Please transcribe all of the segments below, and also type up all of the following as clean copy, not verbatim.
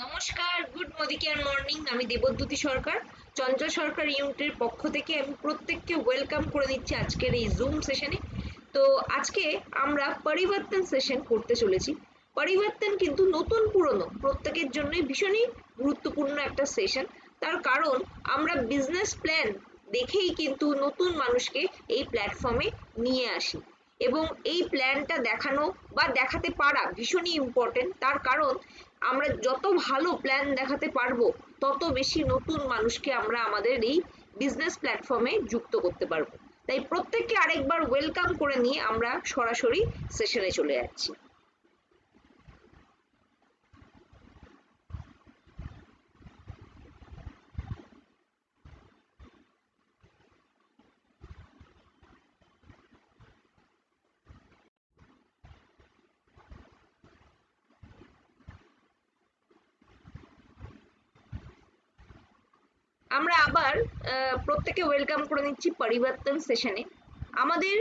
নমস্কার, good মদিকের morning. আমি দেবদ্যুতি সরকার, চঞ্চল সরকার ইউনিটের পক্ষ থেকে আমি প্রত্যেককে ওয়েলকাম করে নিচ্ছি আজকের এই জুম সেশনে। তো আজকে আমরা পরিবর্তন সেশন করতে চলেছি। পরিবর্তন কিন্তু নতুন পুরনো প্রত্যেকের জন্যই ভীষণই গুরুত্বপূর্ণ একটা সেশন। তার কারণ আমরা বিজনেস প্ল্যান দেখেই কিন্তু নতুন মানুষকে এই প্ল্যাটফর্মে নিয়ে আসি, এবং এই প্ল্যানটা দেখানো বা দেখাতে পারা ভীষণই ইম্পর্টেন্ট। তার কারণ আমরা যত ভালো প্ল্যান দেখাতে পারবো তত বেশি নতুন মানুষকে আমরা আমাদের এই বিজনেস প্ল্যাটফর্মে যুক্ত করতে পারবো। তাই প্রত্যেককে আরেকবার ওয়েলকাম করে নিয়ে আমরা সরাসরি সেশনে চলে যাচ্ছি। আমরা আবার প্রত্যেকে ওয়েলকাম করে নিচ্ছি পরিবর্তন সেশনে। আমাদের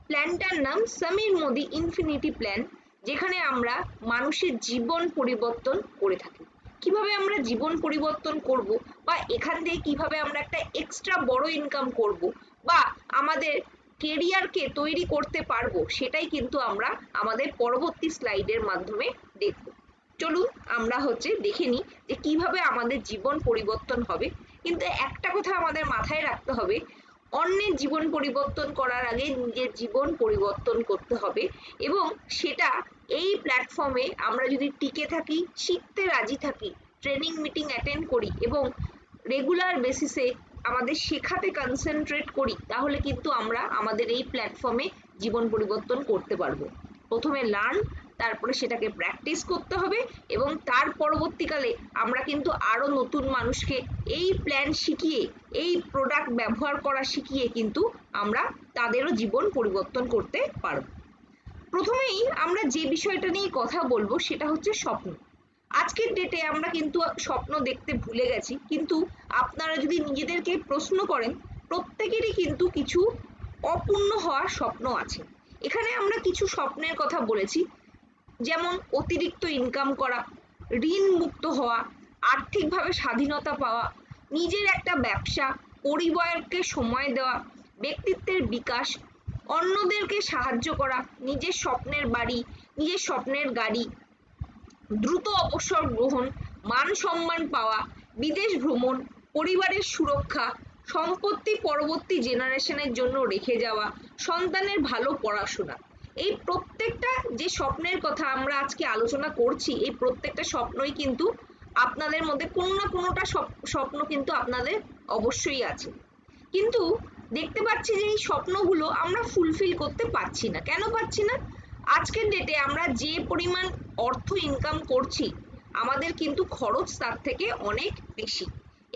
প্ল্যানটার নাম সমীর মোদি ইনফিনিটি প্ল্যান, যেখানে আমরা মানুষের জীবন পরিবর্তন করে থাকি। কিভাবে আমরা জীবন পরিবর্তন করব, বা এখান থেকে কিভাবে আমরা একটা এক্সট্রা বড় ইনকাম করব, বা আমাদের কেরিয়ারকে তৈরি করতে পারবো, সেটাই কিন্তু আমরা আমাদের পরবর্তী স্লাইডের মাধ্যমে দেখব। চলুন আমরা দেখে নিই যে কিভাবে আমাদের জীবন পরিবর্তন হবে। কিন্তু একটা কথা আমাদের মাথায় রাখতে হবে, অন্যের জীবন পরিবর্তন করার আগে নিজের জীবন পরিবর্তন করতে হবে। এবং সেটা এই প্ল্যাটফর্মে আমরা যদি টিকে থাকি, শিখতে রাজি থাকি, ট্রেনিং মিটিং অ্যাটেন্ড করি এবং রেগুলার বেসিসে আমাদের শেখাতে কনসেন্ট্রেট করি, তাহলে কিন্তু আমরা আমাদের এই প্ল্যাটফর্মে জীবন পরিবর্তন করতে পারবো। প্রথমে লার্ন, তারপরে সেটাকে প্র্যাকটিস করতে হবে, এবং তার পরবর্তীকালে আমরা কিন্তু আরো নতুন মানুষকে এই প্ল্যান শিখিয়ে, এই প্রোডাক্ট ব্যবহার করা শিখিয়ে কিন্তু আমরা তাদেরও জীবন পরিবর্তন করতে পারবো। প্রথমেই আমরা যে বিষয়টা নিয়ে কথা বলবো সেটা হচ্ছে স্বপ্ন। আজকের ডেটে আমরা কিন্তু স্বপ্ন দেখতে ভুলে গেছি, কিন্তু আপনারা যদি নিজেদেরকে প্রশ্ন করেন, প্রত্যেকেরই কিন্তু কিছু অপূর্ণ হওয়ার স্বপ্ন আছে। এখানে আমরা কিছু স্বপ্নের কথা বলেছি, যেমন অতিরিক্ত ইনকাম করা, ঋণ মুক্ত হওয়া, আর্থিকভাবে স্বাধীনতা পাওয়া, নিজের একটা ব্যবসা, পরিবারকে সময় দেওয়া, ব্যক্তিত্বের বিকাশ, অন্যদেরকে সাহায্য করা, নিজের স্বপ্নের বাড়ি, নিজের স্বপ্নের গাড়ি, দ্রুত অবসর গ্রহণ, মান সম্মান পাওয়া, বিদেশ ভ্রমণ, পরিবারের সুরক্ষা, সম্পত্তি পরবর্তী জেনারেশনের জন্য রেখে যাওয়া, সন্তানের ভালো পড়াশোনা। এই প্রত্যেকটা যে স্বপ্নের কথা আমরা আজকে আলোচনা করছি, এই প্রত্যেকটা স্বপ্নই কিন্তু আপনাদের মধ্যে কোনো না কোনোটা স্বপ্ন কিন্তু আপনাদের অবশ্যই আছে। কিন্তু দেখতে পাচ্ছি যে এই স্বপ্নগুলো আমরা ফুলফিল করতে পারছি না। কেন পারছি না? আজকের ডেটে আমরা যে পরিমাণ অর্থ ইনকাম করছি, আমাদের কিন্তু খরচ তার থেকে অনেক বেশি।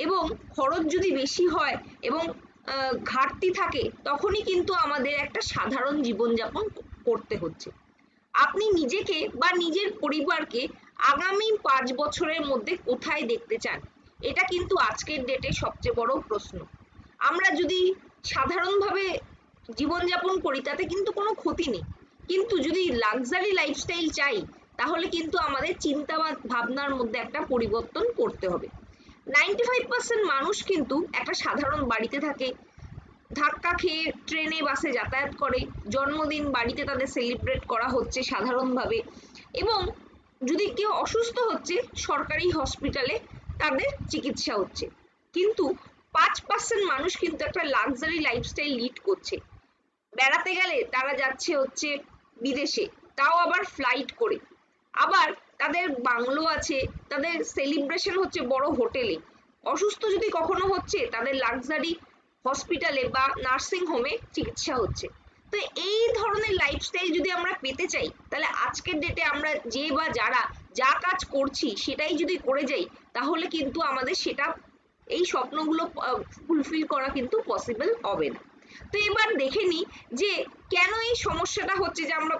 এবং খরচ যদি বেশি হয় এবং ঘাটতি থাকে, তখনই কিন্তু আমাদের একটা সাধারণ জীবনযাপন করতে হচ্ছে। আপনি নিজেকে বা নিজের পরিবারকে আগামী 5 বছরের মধ্যে কোথায় দেখতে চান? এটা কিন্তু আজকের ডেটে সবচেয়ে বড় প্রশ্ন। আমরা যদি সাধারণভাবে জীবনযাপন করি, তাতে কিন্তু কোনো ক্ষতি নেই, কিন্তু যদি লাক্সারি লাইফস্টাইল চাই, তাহলে কিন্তু আমাদের চিন্তা ভাবনার মধ্যে একটা পরিবর্তন করতে হবে। 95% মানুষ কিন্তু একটা সাধারণ বাড়িতে থাকে, ধাক্কা খেয়ে ট্রেনে বাসে যাতায়াত করে, জন্মদিন বাড়িতে তাদের সেলিব্রেট করা হচ্ছে সাধারণভাবে, এবং যদি কেউ অসুস্থ হচ্ছে, সরকারি হসপিটালে তাদের চিকিৎসা হচ্ছে। কিন্তু 5% মানুষ কিন্তু একটা লাক্সারি লাইফস্টাইল লিড করছে। বেড়াতে গেলে তারা যাচ্ছে বিদেশে, তাও আবার ফ্লাইট করে। আবার তাদের বাংলো আছে, তাদের সেলিব্রেশন হচ্ছে বড় হোটেলে। অসুস্থ যদি কখনো হচ্ছে, তাদের লাক্সারি হসপিটালে বা নার্সিং হোমে চিকিৎসা হচ্ছে। তো এই ধরনের লাইফস্টাইল যদি আমরা পেতে চাই, তাহলে আজকের ডেটে আমরা যে বা যারা যা কাজ করছি সেটাই যদি করে যাই, তাহলে কিন্তু আমাদের সেটা এই স্বপ্নগুলো ফুলফিল করা কিন্তু পসিবল হবে না। তো এবার দেখে নিই যে কেন এই সমস্যাটা হচ্ছে, যে আমরা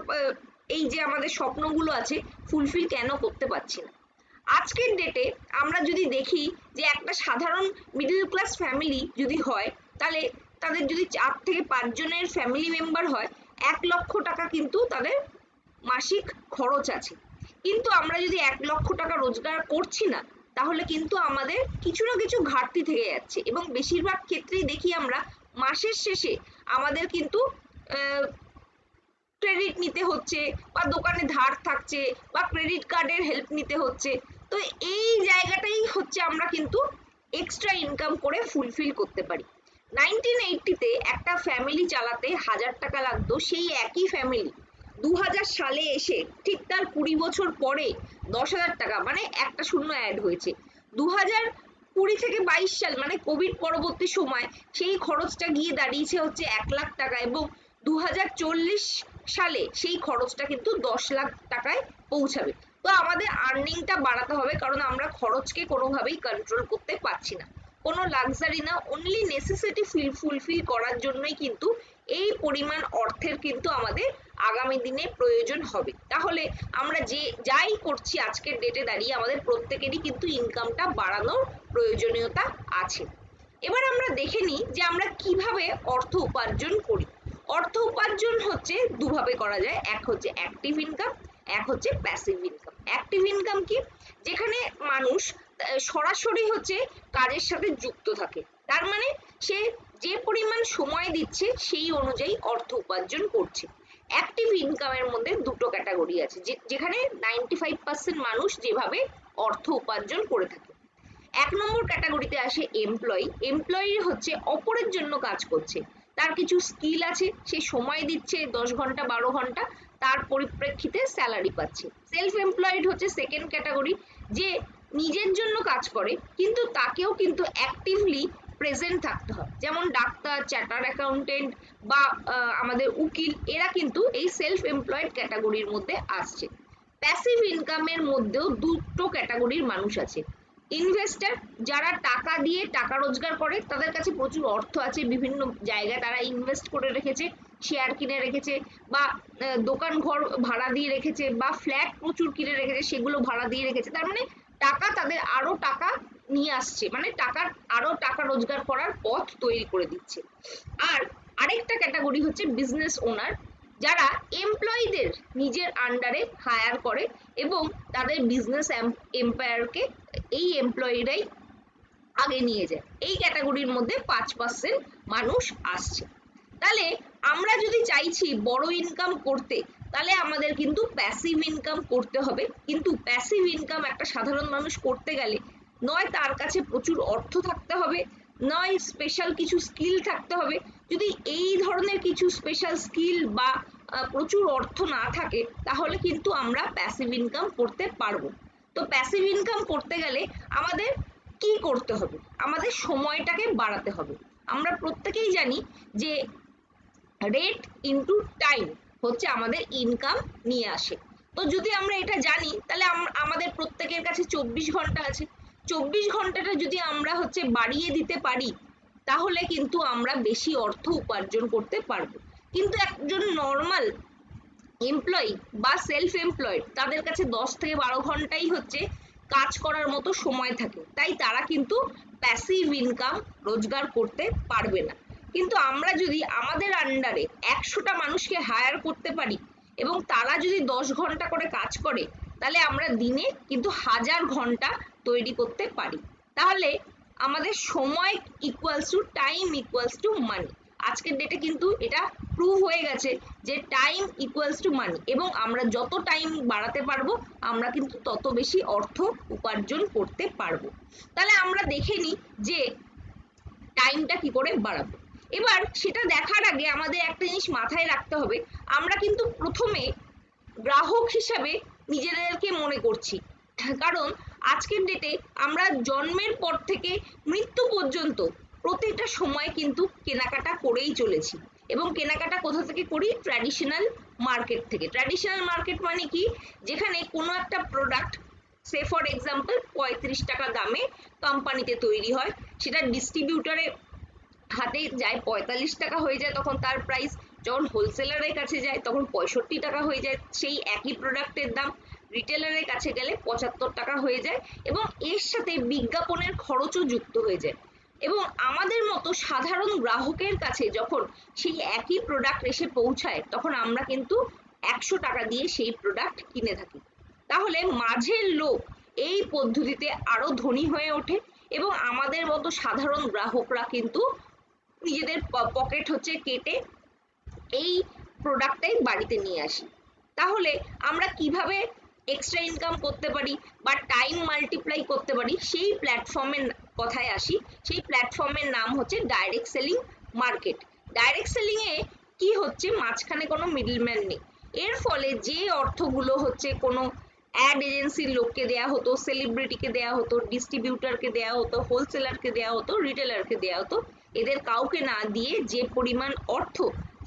এই যে আমাদের স্বপ্নগুলো আছে ফুলফিল কেন করতে পারছি না। আজকের ডেটে আমরা যদি দেখি যে একটা সাধারণ মিডল ক্লাস ফ্যামিলি যদি হয়, তাহলে তাদের যদি 4 থেকে 5 জনের ফ্যামিলি মেম্বার হয়, 1 লক্ষ টাকা কিন্তু তাদের মাসিক খরচ আছে। কিন্তু আমরা যদি 1 লক্ষ টাকা রোজগার করছি না, তাহলে কিন্তু আমাদের কিছু না কিছু ঘাটতি থেকে যাচ্ছে, এবং বেশিরভাগ ক্ষেত্রেই দেখি আমরা মাসের শেষে আমাদের কিন্তু ক্রেডিট নিতে হচ্ছে, বা দোকানে ধার থাকছে, বা ক্রেডিট কার্ডের হেল্প নিতে হচ্ছে। তো এই জায়গাটাই হচ্ছে আমরা কিন্তু এক্সট্রা ইনকাম করে ফুলফিল করতে পারি। 1980-তে একটা ফ্যামিলি চালাতে 1000 টাকা লাগতো, সেই একই ফ্যামিলি 2000 সালে এসে ঠিক তার 20 বছর পরে 10,000 টাকা, মানে একটা শূন্য অ্যাড হয়েছে। 2020 থেকে 22 সাল মানে কোভিড পরবর্তী সময় সেই খরচটা গিয়ে দাঁড়িয়েছে হচ্ছে 1 লাখ টাকা, এবং 2040 সালে সেই খরচটা কিন্তু 10 লাখ টাকায় পৌঁছাবে। তো আমাদের আর্নিংটা বাড়াতে হবে, কারণ আমরা খরচকে কোনোভাবেই কন্ট্রোল করতে পারছি না। কোনো লাক্সারি না, অনলি নেসেসিটি ফুলফিল করার জন্যই কিন্তু এই পরিমাণ অর্থের কিন্তু আমাদের আগামী দিনে প্রয়োজন হবে। তাহলে আমরা যাই করছি আজকের ডেটে দাঁড়িয়ে আমাদের প্রত্যেকেরই কিন্তু ইনকামটা বাড়ানোর প্রয়োজনীয়তা আছে। এবার আমরা দেখে নিই যে আমরা কিভাবে অর্থ উপার্জন করি। অর্থ উপার্জন হচ্ছে দুভাবে করা যায়, এক হচ্ছে অ্যাক্টিভ ইনকাম, এক হচ্ছে প্যাসিভ ইনকাম। অ্যাক্টিভ ইনকাম কি? যেখানে মানুষ সরাসরি হচ্ছে কাজের সাথে যুক্ত থাকে, তার মানে সে যে পরিমাণ সময় দিচ্ছে সেই অনুযায়ী অর্থ উপার্জন করছে। অ্যাক্টিভ ইনকামের মধ্যে দুটো ক্যাটাগরি আছে, যেখানে 95% মানুষ যেভাবে অর্থ উপার্জন করে থাকে। 1 নম্বর ক্যাটাগরিতে আসে এমপ্লয়ি। এমপ্লয়ি হচ্ছে অপরের জন্য কাজ করছে, তার কিছু স্কিল আছে, সে সময় দিচ্ছে 10 ঘন্টা 12 ঘন্টা, তার পরিপ্রেক্ষিতে স্যালারি পাচ্ছে। সেলফ এমপ্লয়েড হচ্ছে সেকেন্ড ক্যাটাগরি, যে নিজের জন্য কাজ করে কিন্তু তাকেও কিন্তু অ্যাক্টিভলি প্রেজেন্ট থাকতে হয়, যেমন ডাক্তার, চার্টার্ড অ্যাকাউন্টেন্ট বা আমাদের উকিল, এরা কিন্তু এই সেলফ এমপ্লয়েড ক্যাটাগরির মধ্যে আসছে। প্যাসিভ ইনকামের মধ্যেও দুটো ক্যাটাগরির মানুষ আছে। ইনভেস্টার, যারা টাকা দিয়ে টাকা রোজগার করে, তাদের কাছে প্রচুর অর্থ আছে, বিভিন্ন জায়গায় তারা ইনভেস্ট করে রেখেছে, শেয়ার কিনে রেখেছে, বা দোকান ঘর ভাড়া দিয়ে রেখেছে, বা ফ্ল্যাট প্রচুর কিনে রেখেছে, সেগুলো ভাড়া দিয়ে রেখেছে। তার মানে টাকা তাদের আরো টাকা নিয়ে আসছে, মানে আরো টাকা রোজগার করার পথ তৈরি করে দিচ্ছে। আর আরেকটা ক্যাটাগরি হচ্ছে বিজনেস ওনার, যারা এমপ্লয়ীদের নিজের আন্ডারে হায়ার করে এবং তাদের বিজনেস এম্পায়ারকে এই এমপ্লয়িরাই আগে নিয়ে যায়। এই ক্যাটাগরির মধ্যে 5% মানুষ আসছে। তাহলে আমরা যদি চাইছি বড় ইনকাম করতে, তাহলে আমাদের কিন্তু প্যাসিভ ইনকাম করতে হবে। কিন্তু প্যাসিভ ইনকাম একটা সাধারণ মানুষ করতে গেলে নয় তার কাছে প্রচুর অর্থ থাকতে হবে, নয় স্পেশাল কিছু স্কিল থাকতে হবে। যদি এই ধরনের কিছু স্পেশাল স্কিল বা প্রচুর অর্থ না থাকে, তাহলে কিন্তু আমরা প্যাসিভ ইনকাম করতে পারবো। তো প্যাসিভ ইনকাম করতে গেলে আমাদের কি করতে হবে? আমাদের সময়টাকে বাড়াতে হবে। আমরা প্রত্যেকেই জানি যে রেট ইনটু টাইম হচ্ছে আমাদের ইনকাম নিয়ে আসে। তো যদি আমরা এটা জানি, তাহলে আমাদের প্রত্যেকের কাছে 24 ঘন্টা আছে। 24 ঘন্টাটা যদি আমরা হচ্ছে বাড়িয়ে দিতে পারি, তাহলে কিন্তু আমরা বেশি অর্থ উপার্জন করতে পারবো। কিন্তু একজন নর্মাল এমপ্লয়ি বা সেলফ এমপ্লয়েড, তাদের কাছে 10 থেকে 12 ঘন্টাই হচ্ছে কাজ করার মতো সময় থাকে, তাই তারা কিন্তু প্যাসিভ ইনকাম রোজগার করতে পারবে না। কিন্তু আমরা যদি আমাদের আন্ডারে 100টা মানুষকে হায়ার করতে পারি এবং তারা যদি 10 ঘন্টা করে কাজ করে, তাহলে আমরা দিনে কিন্তু 1000 ঘন্টা তৈরি করতে পারি। তাহলে আমাদের সময় equals to time equals to money. আজকের ডেটে কিন্তু এটা প্রুভ হয়ে গেছে যে টাইম ইকুয়ালস টু মানি, এবং আমরা যত টাইম বাড়াতে পারবো আমরা কিন্তু তত বেশি অর্থ উপার্জন করতে পারবো। তাহলে আমরা দেখে নিই যে টাইমটা কি করে বাড়াবো। এবার সেটা দেখার আগে আমাদের একটা জিনিস মাথায় রাখতে হবে, আমরা কিন্তু প্রথমে গ্রাহক হিসাবে নিজেদেরকে মনে করছি, কারণ আজকের ডেটে আমরা জন্মের পর থেকে মৃত্যু পর্যন্ত প্রতিটা সময় কিন্তু কেনাকাটা করেই চলেছি, এবং কেনাকাটা কোথা থেকে করি? ট্র্যাডিশনাল মার্কেট থেকে। ট্র্যাডিশনাল মার্কেট মানে কি? যেখানে কোনো একটা প্রোডাক্ট, সে ফর এক্সাম্পল 35 টাকা দামে কোম্পানিতে তৈরি হয়, সেটা ডিস্ট্রিবিউটরে হাতে যায় 45 টাকা হয়ে যায় তখন তার প্রাইস, যখন হোলসেলারের কাছে যায় তখন 65 টাকা হয়ে যায় সেই একই প্রোডাক্টের দাম, রিটেলারের কাছে গেলে 75 টাকা হয়ে যায়, এবং এর সাথে বিজ্ঞাপনের খরচও যুক্ত হয়ে যায়। এবং আমাদের মতো সাধারণ গ্রাহকের কাছে যখন সেই একই প্রোডাক্ট এসে পৌঁছায়, তখন আমরা কিন্তু 100 টাকা দিয়ে সেই প্রোডাক্ট কিনে থাকি। তাহলে মাঝের লোক এই পদ্ধতিতে আরো ধনী হয়ে ওঠে এবং আমাদের মতো সাধারণ গ্রাহকরা কিন্তু নিজেদের পকেট হচ্ছে কেটে এই প্রোডাক্টটাই বাড়িতে নিয়ে আসি। তাহলে আমরা কিভাবে এক্সট্রা ইনকাম করতে পারি বা টাইম মাল্টিপ্লাই করতে পারি সেই প্ল্যাটফর্মের কথায় আসি। সেই প্ল্যাটফর্মের নাম হচ্ছে direct selling market. Direct selling এ কি হচ্ছে, মাঝখানে কোনো মিডলম্যান নেই। এর ফলে যে অর্থগুলো হচ্ছে কোনো অ্যাড এজেন্সির লোককে দেয়া হতো, সেলিব্রিটিকে দেয়া হতো, ডিস্ট্রিবিউটরকে দেয়া হতো, হোলসেলারকে দেয়া হতো, রিটেলারকে দেয়া হতো, এদের কাউকে না দিয়ে যে পরিমাণ অর্থ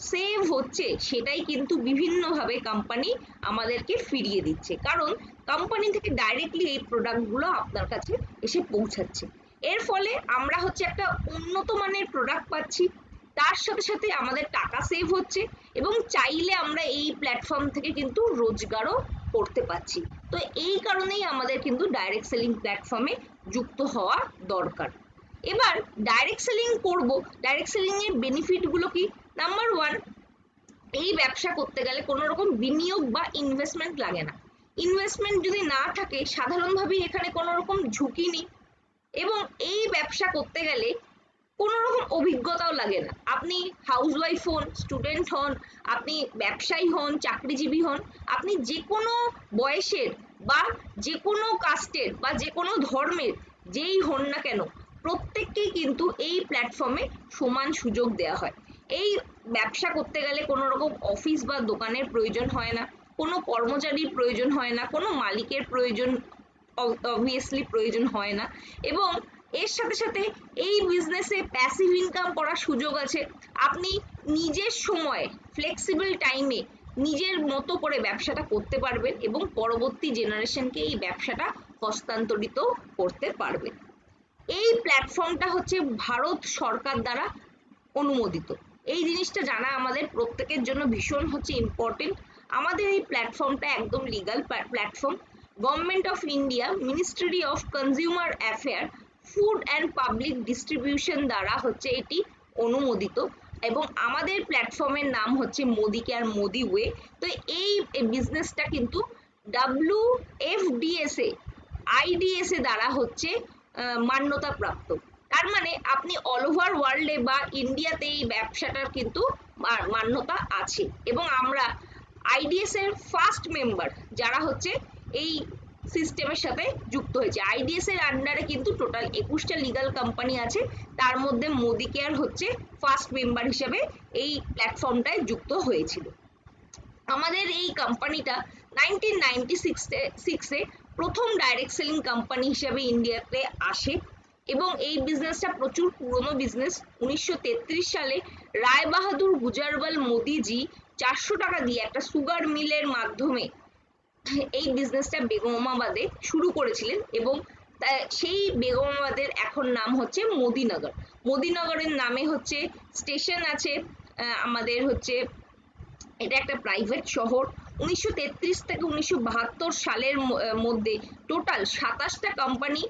সেভ হচ্ছে সেটাই কিন্তু বিভিন্নভাবে কোম্পানি আমাদেরকে ফিরিয়ে দিচ্ছে, কারণ কোম্পানি থেকে ডাইরেক্টলি এই প্রোডাক্টগুলো আপনার কাছে এসে পৌঁছাচ্ছে। এর ফলে আমরা হচ্ছে একটা উন্নত মানের প্রোডাক্ট পাচ্ছি, তার সাথে সাথে আমাদের টাকা সেভ হচ্ছে এবং চাইলে আমরা এই প্ল্যাটফর্ম থেকে কিন্তু রোজগারও করতে পারছি। তো এই কারণেই আমাদের কিন্তু ডাইরেক্ট সেলিং প্ল্যাটফর্মে যুক্ত হওয়া দরকার। এবার ডাইরেক্ট সেলিং করব, ডাইরেক্ট সেলিং এর বেনিফিট গুলো কি? নাম্বার ওয়ান, এই ব্যবসা করতে গেলে কোনো রকম বিনিয়োগ বা ইনভেস্টমেন্ট লাগে না। ইনভেস্টমেন্ট যদি না থাকে, সাধারণভাবে এখানে কোনো রকম ঝুঁকি নেই এবং এই ব্যবসা করতে গেলে কোনো রকম অভিজ্ঞতাও লাগে না। আপনি হাউসওয়াইফ হন, স্টুডেন্ট হন, আপনি ব্যবসায়ী হন, চাকরিজীবী হন, আপনি যে কোনো বয়সের বা যে কোনো কাস্টের বা যে কোনো ধর্মের যেই হন না কেন, প্রত্যেককেই কিন্তু এই প্ল্যাটফর্মে সমান সুযোগ দেওয়া হয়। এই ব্যবসা করতে গেলে কোনো রকম অফিস বা দোকানের প্রয়োজন হয় না, কোনো কর্মচারীর প্রয়োজন হয় না, কোনো মালিকের প্রয়োজন অবভিয়াসলি প্রয়োজন হয় না এবং এর সাথে সাথে এই বিজনেসে প্যাসিভ ইনকাম করার সুযোগ আছে। আপনি নিজের সময়ে ফ্লেক্সিবল টাইমে নিজের মতো করে ব্যবসাটা করতে পারবেন এবং পরবর্তী জেনারেশনকে এই ব্যবসাটা হস্তান্তরিত করতে পারবেন। এই প্ল্যাটফর্মটা হচ্ছে ভারত সরকার দ্বারা অনুমোদিত। এই জিনিসটা জানা আমাদের প্রত্যেকের জন্য ভীষণ হচ্ছে ইম্পর্টেন্ট। আমাদের এই প্ল্যাটফর্মটা একদম legal platform. Government of India, ministry of consumer affair, food and public distribution দ্বারা হচ্ছে এটি অনুমোদিত এবং আমাদের প্ল্যাটফর্মের নাম হচ্ছে মোদি কেয়ার মোদি ওয়ে। তো এই বিজনেসটা কিন্তু WFDSA IDSA দ্বারা হচ্ছে মান্যতা প্রাপ্ত। তার মানে আপনি অল ওভার ওয়ার্ল্ডে বা ইন্ডিয়াতে এই ব্যবসাটার কিন্তু মান্যতা আছে এবং আমরা IDS এর ফার্স্ট মেম্বার যারা হচ্ছে এই সিস্টেমের সাথে যুক্ত হয়েছে। IDS এর আন্ডারে কিন্তু টোটাল 21টা লিগাল কোম্পানি আছে, তার মধ্যে মোদি কেয়ার হচ্ছে ফার্স্ট মেম্বার হিসেবে এই প্ল্যাটফর্মটায় যুক্ত হয়েছিল। আমাদের এই কোম্পানিটা 1996 প্রথম ডাইরেক্ট সেলিং কোম্পানি হিসেবে ইন্ডিয়াতে আসে এবং এই বিজনেসটা প্রচুর পুরনো বিজনেস। 1933 সালে রায় বাহাদুর গুজরাওয়াল মোদিজি 400 টাকা দিয়ে একটা সুগার মিলের মাধ্যমে এই বিজনেসটা বেগমাবাদে শুরু করেছিলেন এবং সেই বেগমাবাদের এখন নাম হচ্ছে মোদিনগর। মোদিনগরের নামে হচ্ছে স্টেশন আছে, আমাদের হচ্ছে এটা একটা প্রাইভেট শহর। 1933 থেকে 1972 সালের মধ্যে টোটাল 27টা কোম্পানি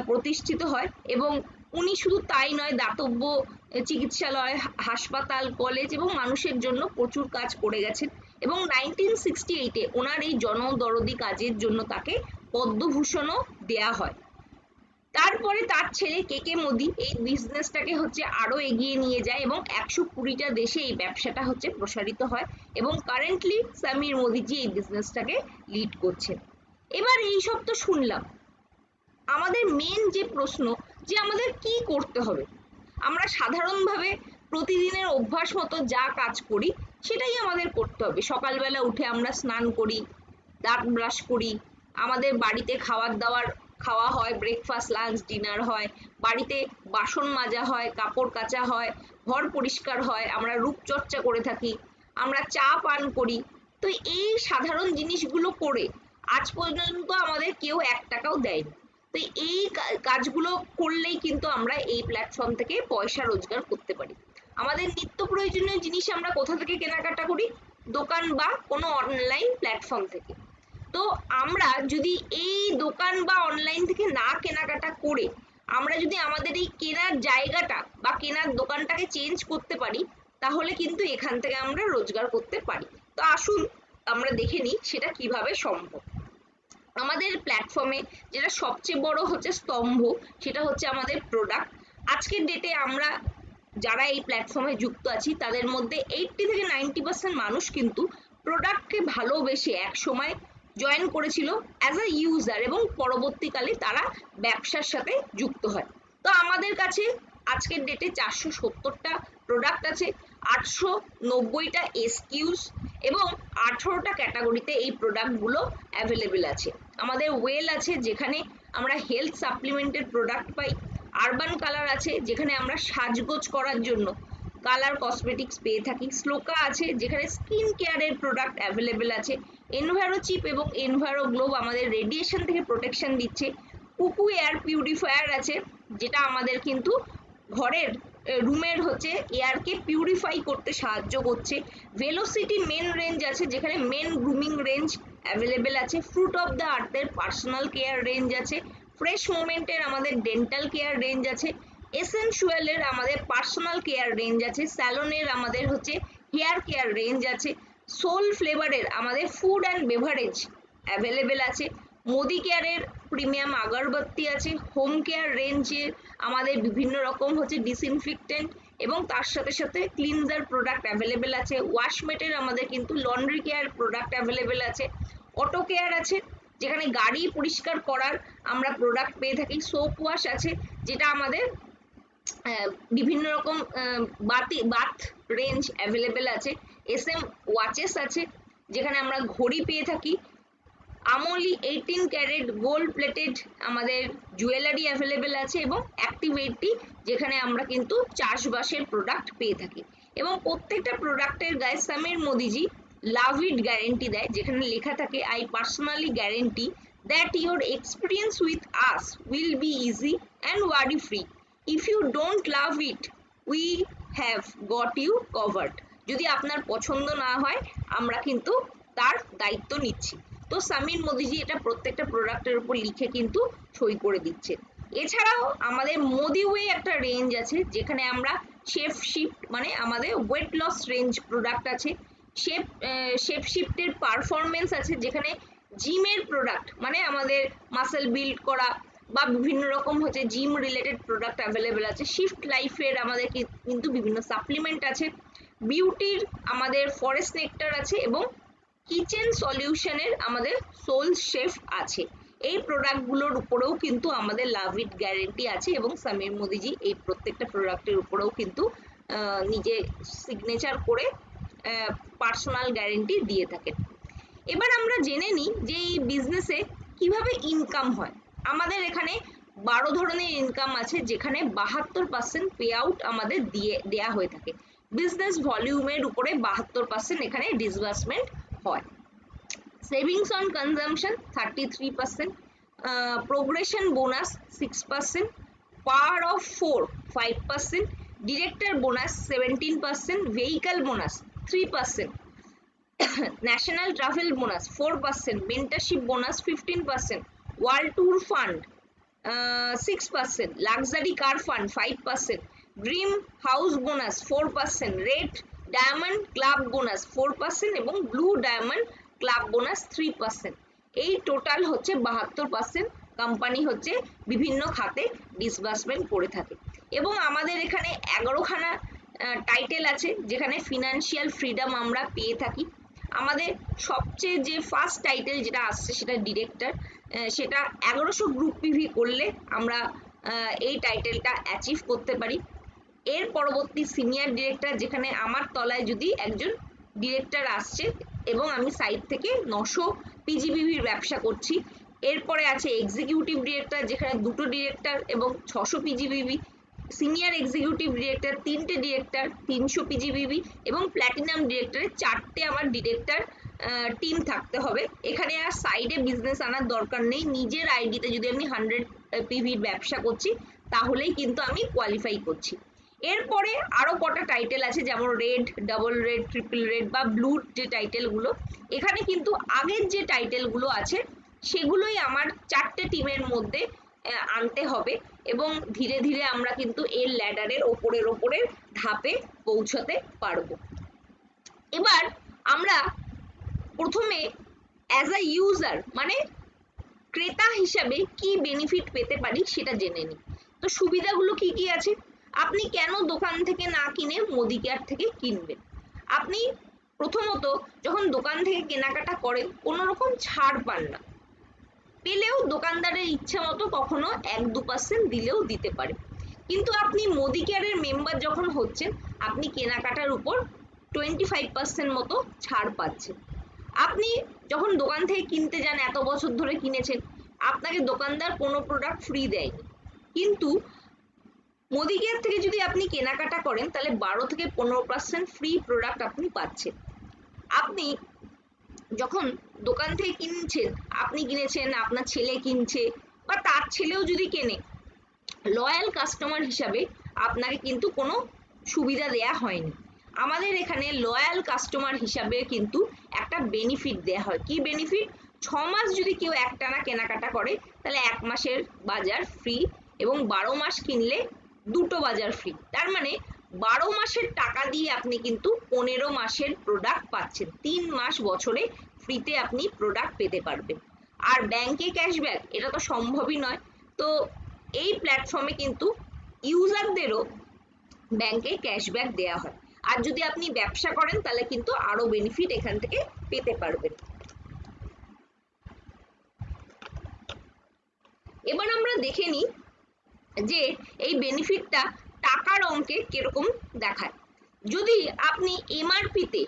প্রতিষ্ঠিত হয় এবং উনি শুধু তাই নয়, দাতব্য চিকিৎসালয়, হাসপাতাল, কলেজ এবং মানুষের জন্য প্রচুর কাজ করে গেছেন এবং 1968-এ ওনার এই জনদরদি কাজের জন্য তাকে পদ্মভূষণও দেয়া হয়। তারপরে তার ছেলে KK মোদি এই বিজনেসটাকে হচ্ছে আরো এগিয়ে নিয়ে যায় এবং 120টা দেশে এই ব্যবসাটা হচ্ছে প্রসারিত হয় এবং কারেন্টলি সমীর মোদিজি এই বিজনেসটাকে লিড করছেন। এবার এই সব তো শুনলাম, আমাদের মেন যে প্রশ্ন যে আমাদের কি করতে হবে। আমরা সাধারণভাবে প্রতিদিনের অভ্যাস মতো যা কাজ করি সেটাই আমাদের করতে হবে। সকালবেলা উঠে আমরা স্নান করি, দাঁত ব্রাশ করি, আমাদের বাড়িতে খাওয়ার দাওয়ার খাওয়া হয়, ব্রেকফাস্ট, লাঞ্চ, ডিনার হয়, বাড়িতে বাসন মাজা হয়, কাপড় কাচা হয়, ঘর পরিষ্কার হয়, আমরা রূপচর্চা করে থাকি, আমরা চা পান করি। তো এই সাধারণ জিনিসগুলো করে আজ পর্যন্ত আমাদের কেউ 1 টাকাও দেয়নি। তো এই কাজগুলো করলেই কিন্তু আমরা এই প্ল্যাটফর্ম থেকে পয়সা রোজগার করতে পারি। আমাদের নিত্য প্রয়োজনীয় জিনিস আমরা কোথা থেকে কেনাকাটা করি? দোকান বা কোনো অনলাইন প্ল্যাটফর্ম থেকে। তো আমরা যদি এই দোকান বা অনলাইন থেকে না কেনাকাটা করে আমরা যদি আমাদের এই কেনার জায়গাটা বা কেনার দোকানটাকে চেঞ্জ করতে পারি, তাহলে কিন্তু এখান থেকে আমরা রোজগার করতে পারি। তো আসুন আমরা দেখে নিই সেটা কিভাবে সম্ভব। আমাদের প্ল্যাটফর্মে যেটা সবচেয়ে বড় হচ্ছে স্তম্ভ, সেটা হচ্ছে আমাদের প্রোডাক্ট। আজকের ডেটে আমরা যারা এই প্ল্যাটফর্মে যুক্ত আছি তাদের মধ্যে 80 থেকে 90% মানুষ কিন্তু প্রোডাক্টকে ভালোবেসে এক সময় জয়েন করেছিল অ্যাজ আ ইউজার এবং পরবর্তীকালে তারা ব্যবসার সাথে যুক্ত হয়। তো আমাদের কাছে আজকের ডেটে 470টা প্রোডাক্ট আছে, 890টা এসকিউজ এবং 18টা ক্যাটাগরিতে এই প্রোডাক্টগুলো অ্যাভেলেবেল আছে। আমাদের ওয়েল আছে যেখানে আমরা হেলথ সাপ্লিমেন্টের প্রোডাক্ট পাই, আরবান কালার আছে যেখানে আমরা সাজগোজ করার জন্য কালার কসমেটিক্স পেয়ে থাকি, স্লোকা আছে যেখানে স্কিন কেয়ারের প্রোডাক্ট অ্যাভেলেবেল আছে, এনভায়রো চিপ এবং এনভায়রো গ্লোব আমাদের রেডিয়েশন থেকে প্রোটেকশন দিচ্ছে, কুকু এয়ার পিউরিফায়ার আছে যেটা আমাদের কিন্তু ঘরের রুমের হচ্ছে এয়ারকে পিউরিফাই করতে সাহায্য করছে, ভেলোসিটি মেন রেঞ্জ আছে যেখানে মেন গ্রুমিং রেঞ্জ অ্যাভেলেবেল আছে, ফ্রুট অফ দ্য আর্থের পার্সোনাল কেয়ার রেঞ্জ আছে, ফ্রেশ মোমেন্টের আমাদের ডেন্টাল কেয়ার রেঞ্জ আছে, এসেনশিয়ালের আমাদের পার্সোনাল কেয়ার রেঞ্জ আছে, স্যালনের আমাদের হচ্ছে হেয়ার কেয়ার রেঞ্জ আছে, সোল ফ্লেভারের আমাদের ফুড অ্যান্ড বেভারেজ অ্যাভেলেবেল আছে, মোদি কেয়ারের প্রিমিয়াম আগরবাতি আছে, হোম কেয়ার রেঞ্জের আমাদের বিভিন্ন রকম হচ্ছে ডিসইনফেক্টেন্ট এবং তার সাথে সাথে ক্লিনজার প্রোডাক্ট অ্যাভেলেবেল আছে, ওয়াশমেটের আমাদের কিন্তু লন্ড্রি কেয়ার প্রোডাক্ট অ্যাভেলেবেল আছে, অটো কেয়ার আছে যেখানে গাড়ি পরিষ্কার করার আমরা প্রোডাক্ট পেয়ে থাকি, সোপ ওয়াশ আছে যেটা আমাদের বিভিন্ন রকম বাথ রেঞ্জ অ্যাভেলেবেল আছে, এসএম ওয়াচেস আছে যেখানে আমরা ঘড়ি পেয়ে থাকি, আমলি 18 ক্যারেট গোল্ড প্লেটেড আমাদের জুয়েলারি অ্যাভেলেবেল আছে এবং অ্যাক্টিভ 80 যেখানে আমরা কিন্তু চাষবাসের প্রোডাক্ট পেয়ে থাকি এবং প্রত্যেকটা প্রোডাক্টের গায়ে সমীর মোদিজি লাভ ইট গ্যারেন্টি দেয় যেখানে লেখা থাকে I personally guarantee that your experience with us will be easy and worry free, if you don't love it we have got you covered. যদি আপনার পছন্দ না হয় আমরা কিন্তু তার দায়িত্ব নিচ্ছি। তো সমীর মোদিজি এটা প্রত্যেকটা প্রোডাক্টের উপর লিখে কিন্তু সই করে দিচ্ছে। এছাড়াও আমাদের মোদি ওয়ে একটা রেঞ্জ আছে যেখানে আমরা শেফ শিফট মানে আমাদের ওয়েট লস রেঞ্জ প্রোডাক্ট আছে, শেফ শিফটের পারফরমেন্স আছে যেখানে জিমের প্রোডাক্ট মানে আমাদের মাসেল বিল্ড করা বা বিভিন্ন রকম হচ্ছে জিম রিলেটেড প্রোডাক্ট অ্যাভেলেবেল আছে, শিফট লাইফের আমাদের কিন্তু বিভিন্ন সাপ্লিমেন্ট আছে, বিউটির আমাদের ফরেস্ট নেক্টার আছে এবং কিচেন সলিউশনের আমাদের সোল শেফ আছে। এই প্রোডাক্টগুলোর উপরেও কিন্তু আমাদের লাভ ইট গ্যারেন্টি আছে এবং সমীর মোদিজি এই প্রত্যেকটা প্রোডাক্টের উপরেও কিন্তু নিজে সিগনেচার করে পার্সোনাল গ্যারেন্টি দিয়ে থাকেন। এবার আমরা জেনে নিই যে এই বিজনেসে কিভাবে ইনকাম হয়। আমাদের এখানে 12 ধরনের ইনকাম আছে যেখানে 72% পে আউট আমাদের দেয়া হয়ে থাকে, বিজনেস ভলিউমের উপরে 72% এখানে ডিসবার্সমেন্ট হয়। Savings on consumption 33%, progression bonus 6%, power of 4 5%, director bonus 17%, vehicle bonus 3%, national travel bonus 4%, mentorship bonus 15%, world tour fund 6%, luxury car fund 5%, dream house bonus 4%, red diamond club bonus 4% এবং blue diamond club bonus 3%। এই total হচ্ছে 72% company হচ্ছে বিভিন্ন খাতে disbursement করে থাকে এবং আমাদের এখানে 11খানা টাইটেল আছে যেখানে ফিনান্সিয়াল ফ্রিডম আমরা পেয়ে থাকি। আমাদের সবচেয়ে যে ফার্স্ট টাইটেল যেটা আসছে সেটা ডিরেক্টর, সেটা 1100 গ্রুপ পিভি করলে আমরা এই টাইটেলটা অ্যাচিভ করতে পারি। এর পরবর্তী সিনিয়র ডিরেক্টর যেখানে আমার তলায় যদি একজন ডিরেক্টর আসছে এবং আমি সাইড থেকে 900 পিজিবিভির ব্যবসা করছি। এরপরে আছে এক্সিকিউটিভ ডিরেক্টর যেখানে 2টো ডিরেক্টর এবং 600 পিজিবিভি, সিনিয়র এক্সিকিউটিভ ডিরেক্টর 3টে ডিরেক্টর 300 পিজিবিভি এবং প্ল্যাটিনাম ডিরেক্টরে 4টে আমার ডিরেক্টর টিম থাকতে হবে। এখানে আর সাইডে বিজনেস আনার দরকার নেই, নিজের আইডিতে যদি আমি 100 পিভির ব্যবসা করছি তাহলেই কিন্তু আমি কোয়ালিফাই করছি। এরপরে আরো কটা টাইটেল আছে যেমন red, double red, triple red বা ব্লু যে টাইটেলগুলো, এখানে কিন্তু আগের যে টাইটেলগুলো আছে সেগুলোই আমার 4টে টিমের মধ্যে আনতে হবে এবং ধীরে ধীরে আমরা কিন্তু এর ল্যাডারের ওপরের ধাপে পৌঁছাতে পারবো। এবার আমরা প্রথমে অ্যাজ আ ইউজার মানে ক্রেতা হিসাবে কি বেনিফিট পেতে পারি সেটা জেনে নিই। তো সুবিধাগুলো কি কি আছে? আপনি কেন দোকান থেকে না কিনে মোদি কেয়ার থেকে কিনবেন? আপনি প্রথমত যখন দোকান থেকে কেনাকাটা করেন কোনো রকম ছাড় পান না, পেলেও দোকানদারের ইচ্ছা মতো কখনো 1-2% দিলেও দিতে পারে। কিন্তু আপনি মোদি কেয়ারের মেম্বার যখন হচ্ছেন, আপনি কেনাকাটার উপর 25% মতো ছাড় পাচ্ছেন। আপনি যখন দোকান থেকে কিনতে যান, এত বছর ধরে কিনেছেন, আপনাকে দোকানদার কোনো প্রোডাক্ট ফ্রি দেয়নি, কিন্তু মোদি কেয়ার থেকে যদি আপনি কেনাকাটা করেন তাহলে 12-15% ফ্রি প্রোডাক্ট আপনি পাচ্ছেন। আপনি যখন দোকান থেকে কিনছেন, আপনি কিনেছেন, আপনার ছেলে কিনছে বা তার ছেলেও যদি কেনে, লয়াল কাস্টমার হিসাবে আপনাকে কিন্তু কোনো সুবিধা দেয়া হয়নি। আমাদের এখানে লয়াল কাস্টমার হিসাবে কিন্তু একটা বেনিফিট দেয়া হয়। কি বেনিফিট? 6 মাস যদি কেউ একটানা কেনাকাটা করে তাহলে 1 মাসের বাজার ফ্রি, এবং 12 মাস কিনলে 2টো বাজার ফ্রি। তার মানে 12 মাসের টাকা দিয়ে আপনি কিন্তু 15 মাসের প্রোডাক্ট পাচ্ছেন। 3 মাস বছরে ফ্রিতে আপনি প্রোডাক্ট পেতে পারবেন। আর ব্যাংকে ক্যাশব্যাক, এটা তো সম্ভবই নয়। তো এই প্ল্যাটফর্মে কিন্তু ইউজারদেরও ব্যাংকে ক্যাশব্যাক দেয়া হয়। আর যদি আপনি ব্যবসা করেন তাহলে কিন্তু আরো বেনিফিট এখান থেকে পেতে পারবেন। এবার আমরা দেখে নিই যে এই বেনিফিটটা টাকার অঙ্কে কিরকম দেখায়। যদি আপনি এমআরপিতে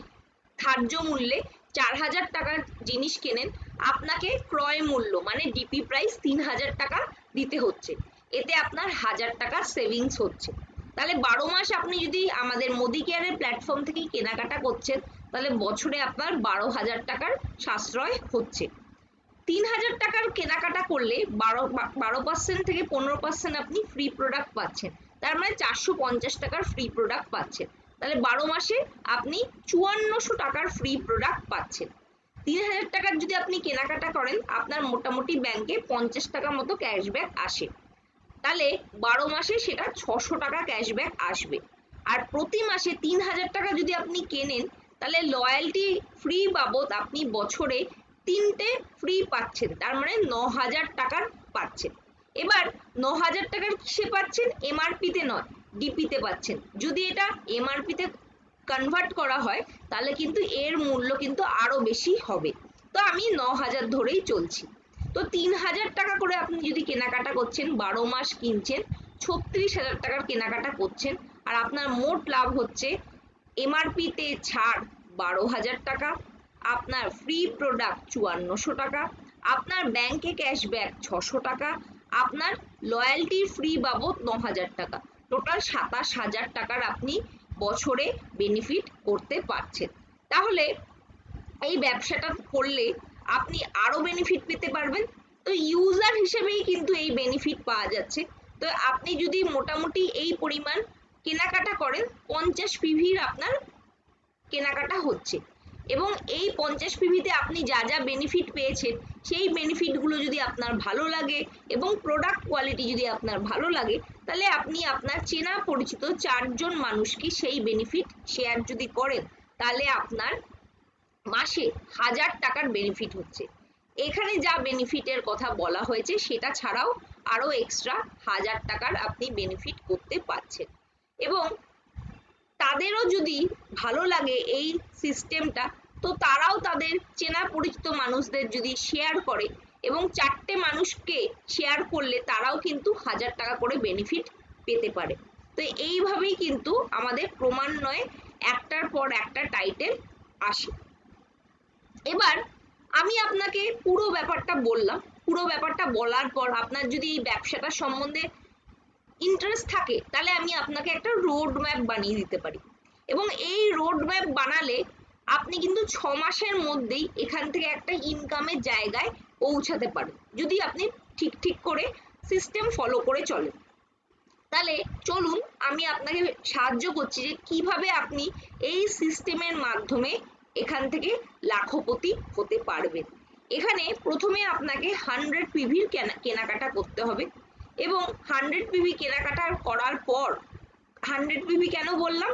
ধার্য মূল্যে 4000 টাকার জিনিস কেনেন, আপনাকে ক্রয় মূল্য মানে ডিপি প্রাইস 3000 টাকা দিতে হচ্ছে। এতে আপনার 1000 টাকা সেভিংস হচ্ছে। তাহলে 12 মাস আপনি যদি আমাদের মোদি কেয়ারের প্ল্যাটফর্ম থেকে কেনাকাটা করছেন, তাহলে বছরে আপনার 12,000 টাকার সাশ্রয় হচ্ছে। 3000 টাকার কেনাকাটা করলে 12% থেকে 15% আপনি ফ্রি প্রোডাক্ট পাচ্ছেন। তার মানে 450 টাকার ফ্রি প্রোডাক্ট পাচ্ছেন। তাহলে 12 মাসে আপনি 5400 টাকার ফ্রি প্রোডাক্ট পাচ্ছেন। 3000 টাকার যদি আপনি কেনাকাটা করেন, আপনার মোটামুটি ব্যাংকে 50 টাকা মতো ক্যাশব্যাক আসে। তাহলে 12 মাসে সেটা 600 টাকা ক্যাশব্যাক আসবে। আর প্রতি মাসে 3000 টাকা যদি আপনি কেনেন, তাহলে লয়্যালটি ফ্রি বাবদ আপনি বছরে 3টে ফ্রি পাচ্ছেন। তার মানে 9000 টাকার পাচ্ছেন। এবার 9000 টাকার কিসে পাচ্ছেন? এমআরপিতে নয়, ডিপিতে পাচ্ছেন। যদি এটা এমআরপিতে কনভার্ট করা হয় তাহলে কিন্তু এর মূল্য কিন্তু আরো বেশি হবে। তো আমি 9000 ধরেই চলছি। তো 3000 টাকা করে আপনি যদি কেনাকাটা করছেন, 12 মাস কিনছেন, 36,000 টাকার কেনাকাটা করছেন, আর আপনার মোট লাভ হচ্ছে এমআরপিতে ছাড় 12,000 টাকা, আপনার ফ্রি প্রোডাক্ট 5400 টাকা, আপনার ব্যাংকে ক্যাশব্যাক 600 টাকা, আপনার লয়্যালটি ফ্রি বাবদ 9000 টাকা, টোটাল 27,000 টাকার আপনি বছরে বেনিফিট করতে পারছেন। তাহলে এই ব্যবসাটা করলে আপনি আরো বেনিফিট পেতে পারবেন। তো ইউজার হিসেবেই কিন্তু এই বেনিফিট পাওয়া যাচ্ছে। তো আপনি যদি মোটামুটি এই পরিমাণ কেনাকাটা করেন, 50 পিভির আপনার কেনাকাটা হচ্ছে, এবং এই 50 পিভিতে আপনি যা যা বেনিফিট পেয়েছেন সেই বেনিফিটগুলো যদি আপনার ভালো লাগে এবং প্রোডাক্ট কোয়ালিটি যদি আপনার ভালো লাগে, তাহলে আপনি আপনার চেনা পরিচিত 4 জন মানুষকে সেই বেনিফিট শেয়ার যদি করেন, তাহলে আপনার মাসে 1000 টাকার বেনিফিট হচ্ছে। এখানে যা বেনিফিটের কথা বলা হয়েছে সেটা ছাড়াও আরো এক্সট্রা 1000 টাকার আপনি বেনিফিট করতে পারছেন। এবং তাদেরও যদি ভালো লাগে এই সিস্টেমটা, তো তারাও তাদের চেনা পরিচিত মানুষদের যদি শেয়ার করে, এবং 4টে মানুষকে শেয়ার করলে তারাও কিন্তু 1000 টাকা করে বেনিফিট পেতে পারে। তো এইভাবেই কিন্তু আমাদের ক্রমান্বয়ে একটার পর একটা টাইটেল আসে। এবার আমি আপনাকে পুরো ব্যাপারটা বললাম। পুরো ব্যাপারটা বলার পর আপনার যদি এই ব্যবসাটা সম্বন্ধে ইন্টারেস্ট থাকে, তাহলে আমি আপনাকে একটা রোড ম্যাপ বানিয়ে দিতে পারি, এবং এই রোড ম্যাপ বানালে আপনি কিন্তু 6 মাসের মধ্যেই এখান থেকে একটা ইনকামের জায়গায় পৌঁছাতে পারেন, যদি আপনি ঠিক ঠিক করে সিস্টেম ফলো করে চলেন। তাহলে চলুন আমি আপনাকে সাহায্য করছি যে কিভাবে আপনি এই সিস্টেমের মাধ্যমে এখান থেকে লাখপতি হতে পারবেন। এখানে প্রথমে আপনাকে 100 পিভির কেনাকাটা করতে হবে, এবং 100 পিভি কেনাকাটা করার পর, 100 পিভি কেন বললাম,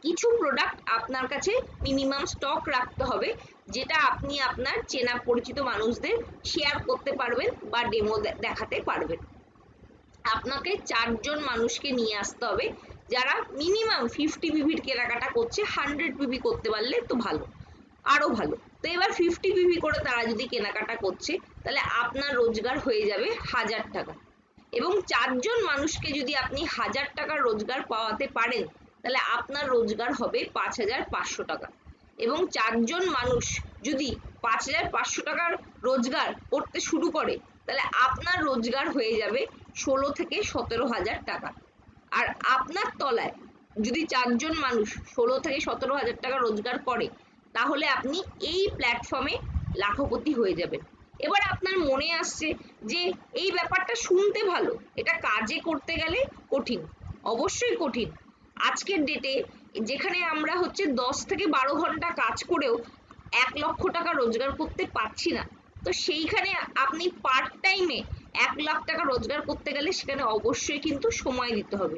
কিছু প্রোডাক্ট আপনার কাছে মিনিমাম স্টক রাখতে হবে, যেটা আপনি আপনার চেনা পরিচিত মানুষদের শেয়ার করতে পারবেন বা ডেমো দেখাতে পারবেন। আপনাকে 4 জন মানুষকে নিয়ে আসতে হবে যারা মিনিমাম 50 পিভির কেনাকাটা করছে। 100 পিভি করতে পারলে তো ভালো, আরো ভালো। তো এবার 50 পিভি করে তারা যদি কেনাকাটা করছে, তাহলে আপনার রোজগার হয়ে যাবে 1000 টাকা। এবং 4 জন মানুষকে যদি আপনি 1000 টাকার রোজগার পাওয়াতে পারেন, তাহলে আপনার রোজগার হবে 5500 টাকা। এবং 4 জন মানুষ যদি 5500 টাকার রোজগার করতে শুরু করে, তাহলে আপনার রোজগার হয়ে যাবে 16 থেকে 17,000 টাকা। আর আপনার তলায় যদি 4 জন মানুষ 16 থেকে 17,000 টাকা রোজগার করে, তাহলে আপনি এই প্ল্যাটফর্মে লাখপতি হয়ে যাবেন। এবার আপনার মনে আসছে যে এই ব্যাপারটা শুনতে ভালো, এটা কাজে করতে গেলে কঠিন। অবশ্যই কঠিন। আজকের ডেটে যেখানে আমরা 10 থেকে 12 ঘন্টা কাজ করেও 1 লক্ষ টাকা রোজগার করতে পারছি না, তো সেইখানে আপনি পার্ট টাইমে 1 লাখ টাকা রোজগার করতে গেলে সেখানে অবশ্যই কিন্তু সময় দিতে হবে।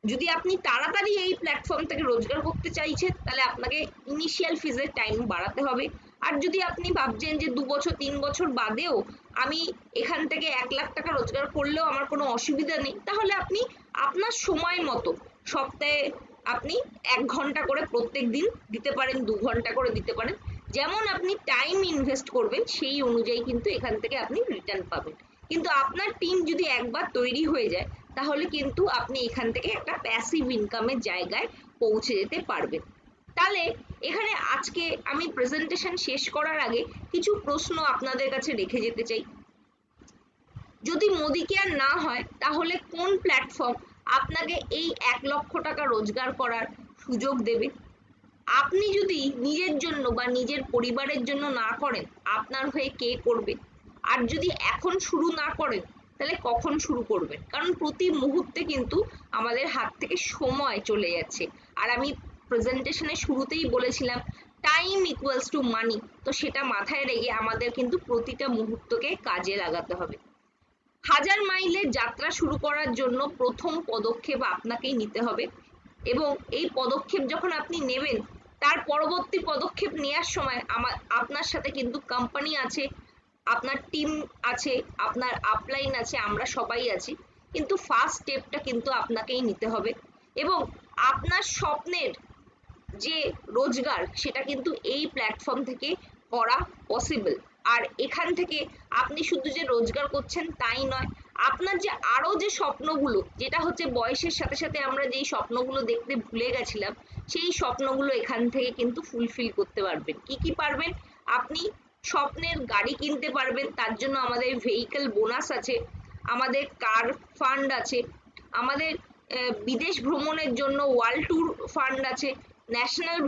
যদি আপনি তাড়াতাড়ি এই প্ল্যাটফর্ম থেকে রোজগার করতে চাইছেন, তাহলে আপনাকে ইনিশিয়াল ফিজের টাইম বাড়াতে হবে। আর যদি আপনি ভাবছেন যে 2 বছর 3 বছর বাদেও আমি এখান থেকে 1 লাখ টাকা রোজগার করলেও আমার কোনো অসুবিধা নেই, তাহলে আপনি আপনার সময় মতো সপ্তাহে আপনি 1 ঘন্টা করে প্রত্যেক দিন দিতে পারেন, 2 ঘন্টা করে দিতে পারেন। যেমন আপনি টাইম ইনভেস্ট করবেন সেই অনুযায়ী কিন্তু এখান থেকে আপনি রিটার্ন পাবেন। কিন্তু আপনার টিম যদি একবার তৈরি হয়ে যায়, তাহলে কিন্তু আপনি এখান থেকে একটা প্যাসিভ ইনকামের জায়গায় পৌঁছে যেতে পারবেন। তাহলে এখানে আজকে আমি প্রেজেন্টেশন শেষ করার আগে কিছু প্রশ্ন আপনাদের কাছে রেখে যেতে চাই। যদি মোদি কেয়ার না হয়, তাহলে কোন প্ল্যাটফর্ম আপনাকে এই 1 লক্ষ টাকা রোজগার করার সুযোগ দেবে? আপনি যদি নিজের জন্য বা নিজের পরিবারের জন্য না করেন, আপনার হয়ে কে করবে? আর যদি এখন শুরু না করেন, তাহলে কখন শুরু করবেন? কারণ প্রতি মুহূর্তে কিন্তু আমাদের হাত থেকে সময় চলে যাচ্ছে। আর আমি প্রেজেন্টেশনের শুরুতেই বলেছিলাম টাইম ইকুয়ালস টু মানি। তো সেটা মাথায় রেখে আমাদের কিন্তু প্রতিটা মুহূর্তকে কাজে লাগাতে হবে। 1000 মাইলের যাত্রা শুরু করার জন্য প্রথম পদক্ষেপ আপনাকেই নিতে হবে। এবং এই পদক্ষেপ যখন আপনি নেবেন, তার পরবর্তী পদক্ষেপ নেওয়ার সময় আপনার সাথে কিন্তু কোম্পানি আছে, আপনার টিম আছে, আপনার আপলাইন আছে, আমরা সবাই আছি। কিন্তু ফার্স্ট স্টেপটা কিন্তু আপনাকেই নিতে হবে। এবং আপনার স্বপ্নের যে রোজগার, সেটা কিন্তু এই প্ল্যাটফর্ম থেকে করা পসিবল। আর এখান থেকে আপনি শুধু যে রোজগার করছেন তাই নয়, আপনার যে আরো যে স্বপ্নগুলো, যেটা বয়সের সাথে সাথে আমরা যেই স্বপ্নগুলো দেখতে ভুলে গেছিলাম, সেই স্বপ্নগুলো এখান থেকে কিন্তু ফুলফিল করতে পারবেন। কি কি পারবেন? আপনি স্বপ্নের গাড়ি কিনতে পারবেন, তার জন্য আমাদের ভেহিকেল বোনাস আছে, আমাদের কার ফান্ড আছে, আমাদের বিদেশ ভ্রমণের জন্য ওয়ার্ল্ড ট্যুর ফান্ড আছে, ন্যাশনাল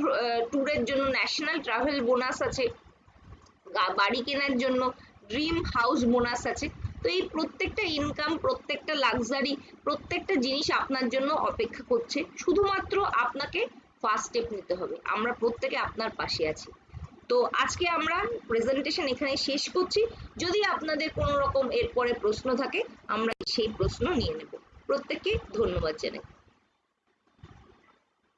ট্যুরের জন্য ন্যাশনাল ট্রাভেল বোনাস আছে, বাড়ি কেনার জন্য ড্রিম হাউস বোনাস আছে। তো এই প্রত্যেকটা ইনকাম, প্রত্যেকটা লাক্সারি, প্রত্যেকটা জিনিস আপনার জন্য অপেক্ষা করছে। শুধুমাত্র আপনাকে ফার্স্ট স্টেপ নিতে হবে। আমরা প্রত্যেকে আপনার পাশে আছি। তো আজকে আমরা প্রেজেন্টেশন এখানে শেষ করছি। যদি আপনাদের কোনো রকম এরপরে প্রশ্ন থাকে, আমরা সেই প্রশ্ন নিয়ে নেব। প্রত্যেককে ধন্যবাদ জানাই।